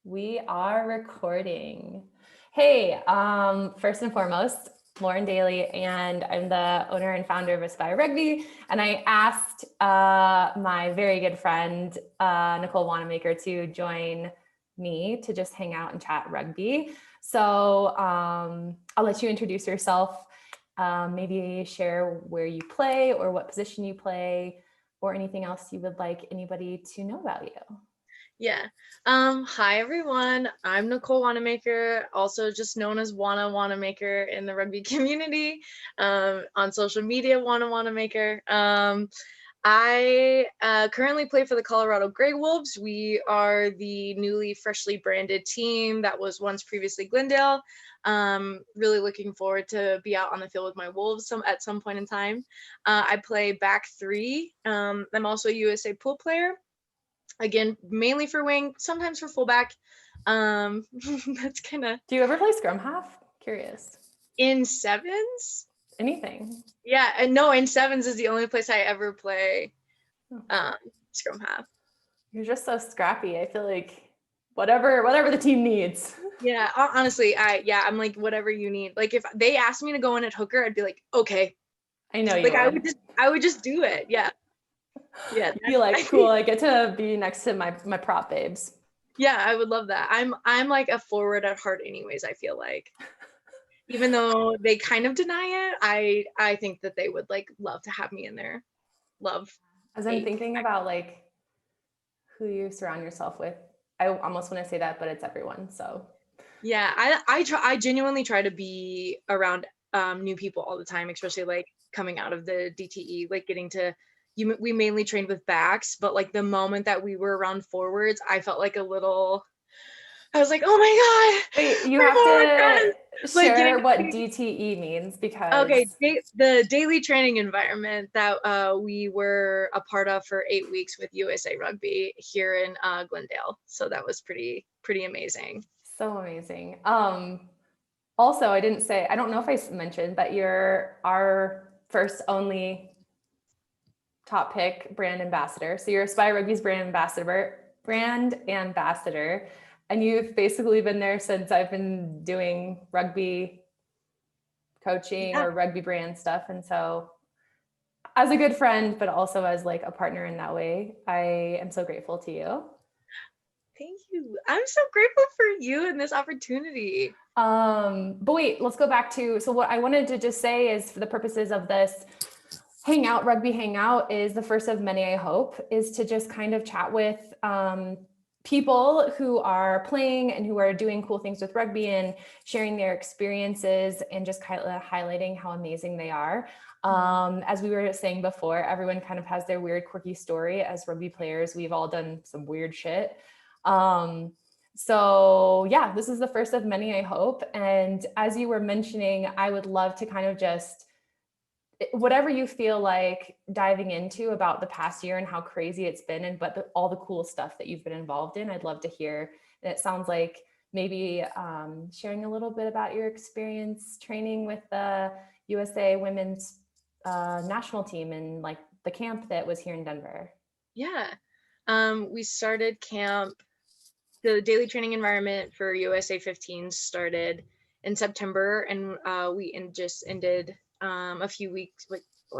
We are recording. Hey, first and foremost, Lauren Daly, and I'm the owner and founder of Aspire Rugby. And I asked my very good friend, Nichole Wanamaker, to join me to just hang out and chat rugby. So I'll let you introduce yourself, maybe share where you play or what position you play, or anything else you would like anybody to know about you. Yeah. Hi everyone. I'm Nichole Wanamaker, also just known as Wana Wanamaker in the rugby community. On social media, Wana Wanamaker. I currently play for the Colorado Grey Wolves. We are the newly freshly branded team that was once previously Glendale. Really looking forward to be out on the field with my Wolves at some point in time. I play back three. I'm also a USA pool player. Again, mainly for wing, sometimes for fullback. That's kind of. Do you ever play scrum half? Curious. In sevens? Anything. Yeah, and no, in sevens is the only place I ever play scrum half. You're just so scrappy. I feel like whatever the team needs. Yeah, honestly, I'm like, whatever you need. Like, if they asked me to go in at hooker, I'd be like, okay. I know you Like, would. I would just do it. Yeah. Yeah. You'd be like, cool, I get to be next to my prop babes. Yeah, I would love that. I'm like a forward at heart anyways, I feel like. Even though they kind of deny it, I think that they would like love to have me in there. Love. As I'm thinking about like who you surround yourself with, I almost want to say that, but it's everyone. So yeah, I genuinely try to be around new people all the time, especially like coming out of the DTE, like getting to we mainly trained with backs, but like the moment that we were around forwards, I felt like I was like, oh my God. Wait, you my have to like share what DTE means because okay, the daily training environment that we were a part of for 8 weeks with USA Rugby here in Glendale. So that was pretty amazing. So amazing. Also, I didn't say, I don't know if I mentioned, but you're our first only top pick brand ambassador. So you're Aspire Rugby's brand ambassador. And you've basically been there since I've been doing rugby coaching or rugby brand stuff. And so as a good friend, but also as like a partner in that way, I am so grateful to you. Thank you. I'm so grateful for you and this opportunity. But wait, let's go back to, so what I wanted to just say is for the purposes of this rugby hangout is the first of many, I hope, is to just kind of chat with people who are playing and who are doing cool things with rugby and sharing their experiences and just kind of highlighting how amazing they are. As we were saying before, everyone kind of has their weird, quirky story. As rugby players, we've all done some weird shit. So yeah, this is the first of many, I hope. And as you were mentioning, I would love to kind of just, whatever you feel like diving into about the past year and how crazy it's been, and but all the cool stuff that you've been involved in, I'd love to hear. And it sounds like maybe sharing a little bit about your experience training with the USA women's national team and like the camp that was here in Denver. Yeah. We started camp. The daily training environment for USA 15 started in September, and we just ended a few weeks,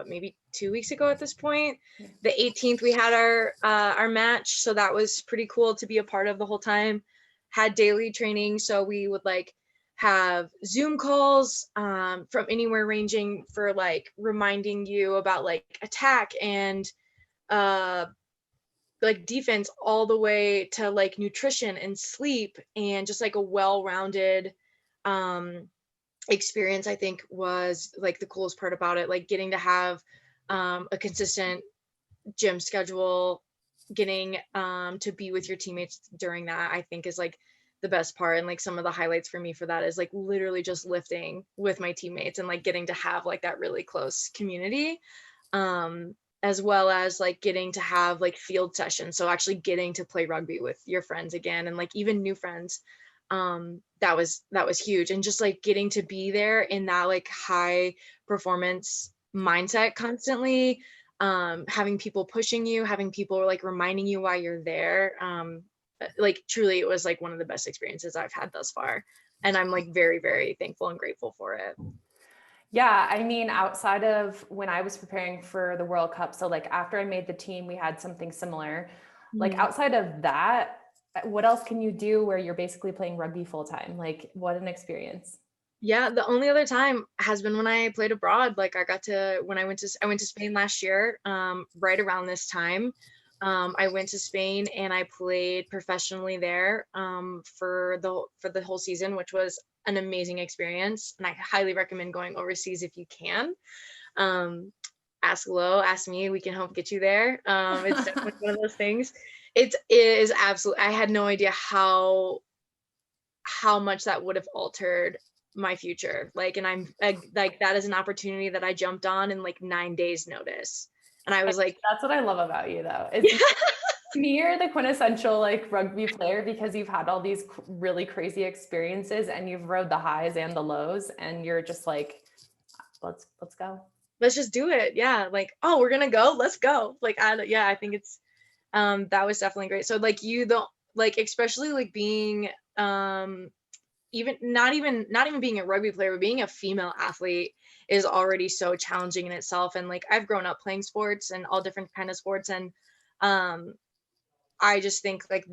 maybe 2 weeks ago at this point. Yeah. The 18th, we had our match, so that was pretty cool to be a part of the whole time. Had daily training, so we would like have Zoom calls from anywhere ranging for like reminding you about like attack and like defense, all the way to like nutrition and sleep, and just like a well-rounded experience. I think was like the coolest part about it, like getting to have a consistent gym schedule, getting to be with your teammates during that, I think is like the best part. And like some of the highlights for me for that is like literally just lifting with my teammates and like getting to have like that really close community, as well as like getting to have like field sessions, so actually getting to play rugby with your friends again, and like even new friends. That was huge. And just like getting to be there in that like high performance mindset constantly, having people pushing you, having people like reminding you why you're there. like truly it was like one of the best experiences I've had thus far. And I'm like very, very thankful and grateful for it. Yeah, I mean, outside of when I was preparing for the World Cup, so like after I made the team, we had something similar. Like outside of that, what else can you do where you're basically playing rugby full time? Like, what an experience. Yeah, the only other time has been when I played abroad. Like I got to when I went to Spain last year, right around this time. I went to Spain and I played professionally there for the whole season, which was an amazing experience. And I highly recommend going overseas if you can. Um, ask Lo, ask me, we can help get you there. It's definitely one of those things. It is absolutely. I had no idea how much that would have altered my future. Like, and I'm like, that is an opportunity that I jumped on in like 9 days notice. And I was like, that's what I love about you though. It's, to me, you're the quintessential like rugby player because you've had all these really crazy experiences and you've rode the highs and the lows and you're just like, let's go. let's just do it. Yeah. Like, oh, we're going to go. Let's go. Like, I think it's, that was definitely great. So like like, especially like being, even not even being a rugby player, but being a female athlete is already so challenging in itself. And like I've grown up playing sports and all different kind of sports, and I just think like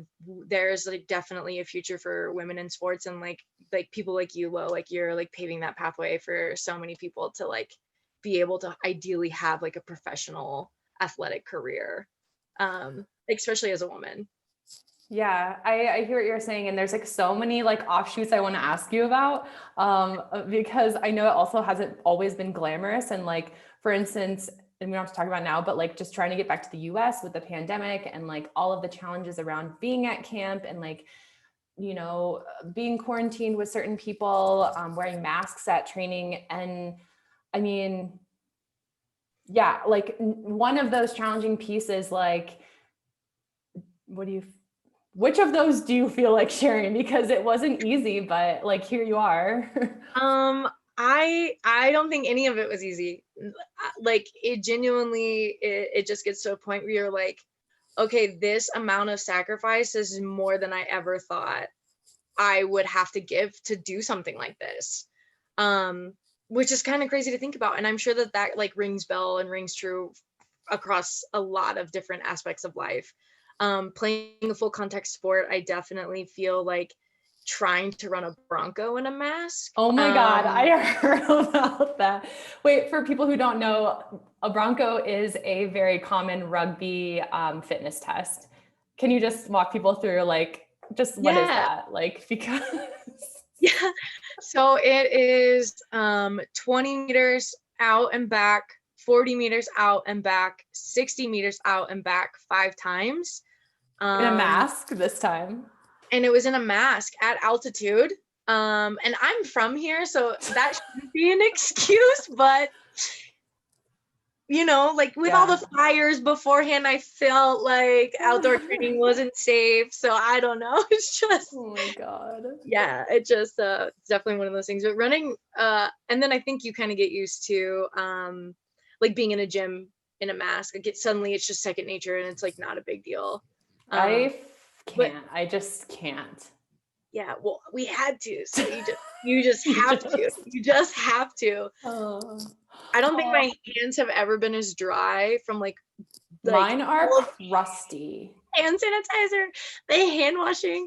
there's like definitely a future for women in sports, and like people like you, Lo, like you're like paving that pathway for so many people to like be able to ideally have like a professional athletic career, especially as a woman. Yeah, I hear what you're saying. And there's like so many like offshoots I want to ask you about, because I know it also hasn't always been glamorous. And like, for instance, and we don't have to talk about now, but like just trying to get back to the US with the pandemic and like all of the challenges around being at camp and like, you know, being quarantined with certain people, wearing masks at training. And I mean, yeah, like one of those challenging pieces, like, which of those do you feel like sharing? Because it wasn't easy, but like, here you are. I don't think any of it was easy. Like it genuinely, it just gets to a point where you're like, okay, this amount of sacrifice is more than I ever thought I would have to give to do something like this. Which is kind of crazy to think about. And I'm sure that like rings bell and rings true across a lot of different aspects of life. Playing a full contact sport, I definitely feel like trying to run a Bronco in a mask. Oh my God, I heard about that. Wait, for people who don't know, a Bronco is a very common rugby fitness test. Can you just walk people through like, just what is that? Like, because yeah, so it is 20 meters out and back, 40 meters out and back, 60 meters out and back 5 times. In a mask this time. And it was in a mask at altitude. And I'm from here, so that shouldn't be an excuse, but you know, like with all the fires beforehand, I felt like outdoor training wasn't safe. So I don't know. It's just, oh my God. Yeah, it just it's definitely one of those things. But running, and then I think you kind of get used to like being in a gym in a mask. Suddenly it's just second nature and it's like not a big deal. I just can't. Yeah, well, we had to. So you just have to. You just have to. I don't think my hands have ever been as dry from like mine are crusty. Hand sanitizer, the hand washing,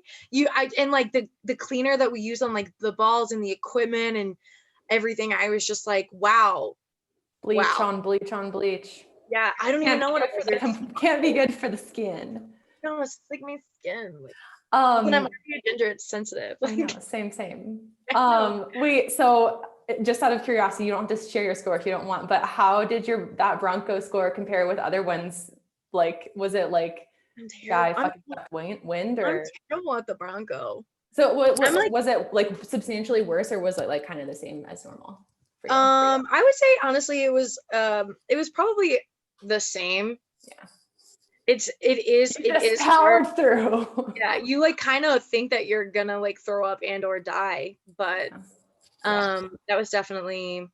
and like the cleaner that we use on like the balls and the equipment and everything. I was just like, wow. Bleach on bleach on bleach. Yeah, I don't even know what it is. Can't be good for the skin. No, it's like my skin. Like, when I'm already a ginger, it's sensitive. I know, same. Wait, so just out of curiosity, you don't have to share your score if you don't want, but how did that Bronco score compare with other ones? Like, was it like guy fucking wind or? I'm terrible at the Bronco. So was it like substantially worse or was it like kind of the same as normal? For you? I would say honestly, it was probably the same. Yeah. It is powered hard. Through. Yeah, you like kind of think that you're gonna like throw up and or die, but that was definitely,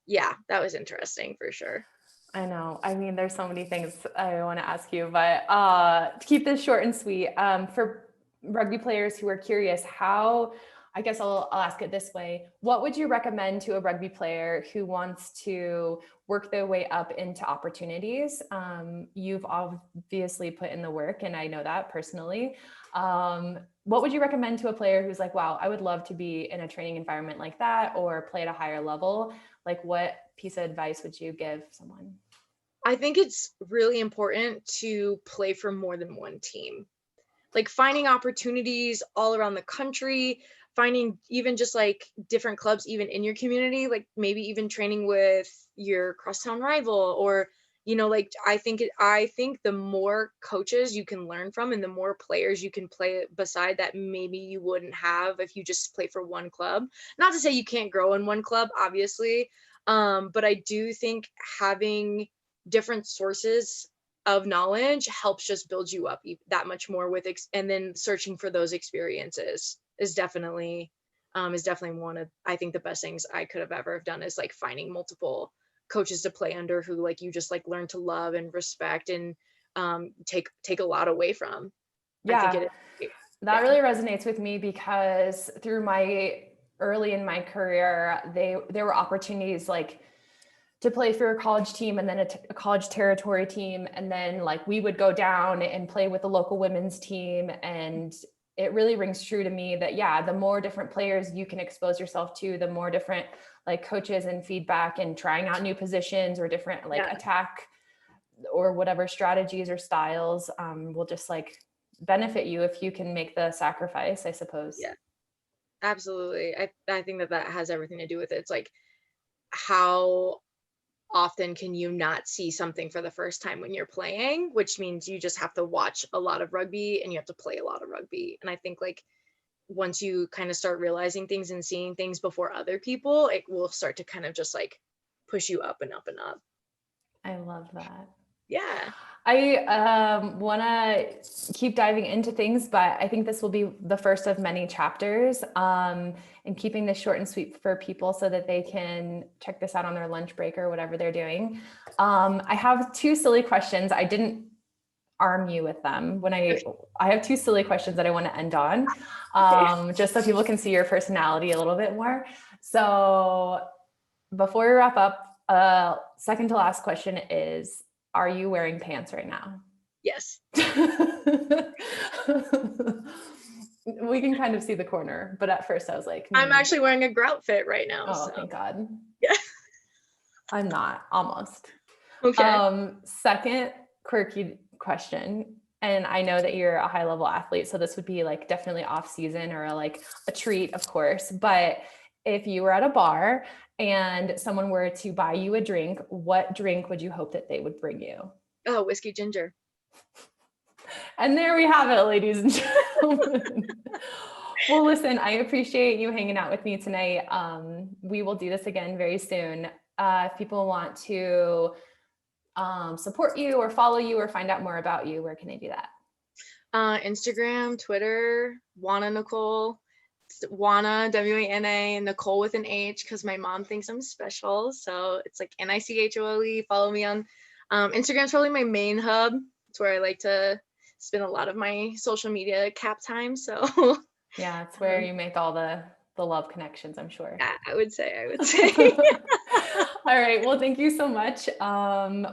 that was interesting for sure. I know. I mean, there's so many things I want to ask you, but to keep this short and sweet, for rugby players who are curious, I guess I'll ask it this way. What would you recommend to a rugby player who wants to work their way up into opportunities? You've obviously put in the work, and I know that personally. What would you recommend to a player who's like, wow, I would love to be in a training environment like that or play at a higher level? Like, what piece of advice would you give someone? I think it's really important to play for more than one team. Like finding opportunities all around the country, finding even just like different clubs even in your community, like maybe even training with your crosstown rival, or like I think the more coaches you can learn from and the more players you can play beside that maybe you wouldn't have if you just play for one club. Not to say you can't grow in one club, obviously, but I do think having different sources of knowledge helps just build you up that much more with and then searching for those experiences is definitely one of, I think, the best things I could have ever have done, is like finding multiple coaches to play under who like you just like learn to love and respect and take a lot away from. I think Yeah, it is. that Yeah. really resonates with me because through my early in my career, there were opportunities like to play for a college team and then a college territory team. And then like we would go down and play with the local women's team. And it really rings true to me that, yeah, the more different players you can expose yourself to, the more different like coaches and feedback and trying out new positions or different like Yeah. attack or whatever strategies or styles will just like benefit you if you can make the sacrifice, I suppose. Yeah, absolutely. I think that has everything to do with it. It's like, how often can you not see something for the first time when you're playing, which means you just have to watch a lot of rugby and you have to play a lot of rugby. And I think like once you kind of start realizing things and seeing things before other people, it will start to kind of just like push you up and up and up. I love that. Yeah. I want to keep diving into things, but I think this will be the first of many chapters, and keeping this short and sweet for people so that they can check this out on their lunch break or whatever they're doing. I have two silly questions. I didn't arm you with them. I have two silly questions that I want to end on, Okay. just so people can see your personality a little bit more. So before we wrap up, second to last question is, are you wearing pants right now? Yes. We can kind of see the corner, but at first I was like, I'm actually wearing a grout fit right now. oh, So thank God. yeah. I'm not, almost. Okay. Second quirky question. And I know that you're a high level athlete, so this would be like definitely off season or like a treat, of course. But if you were at a bar and someone were to buy you a drink, what drink would you hope that they would bring you? Oh, whiskey ginger. And there we have it, ladies and gentlemen. Well, listen, I appreciate you hanging out with me tonight. We will do this again very soon. If people want to support you or follow you or find out more about you, where can they do that? Instagram, Twitter, Wana Nichole. Wana, Wana, Nichole with an H, because my mom thinks I'm special. So it's like Nichole. Follow me on Instagram's probably my main hub. It's where I like to spend a lot of my social media cap time. So yeah, it's where you make all the love connections, I'm sure. yeah, I would say. All right. Well, thank you so much.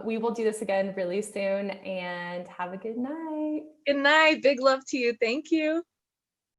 We will do this again really soon, and have a good night. Good night. Big love to you. Thank you.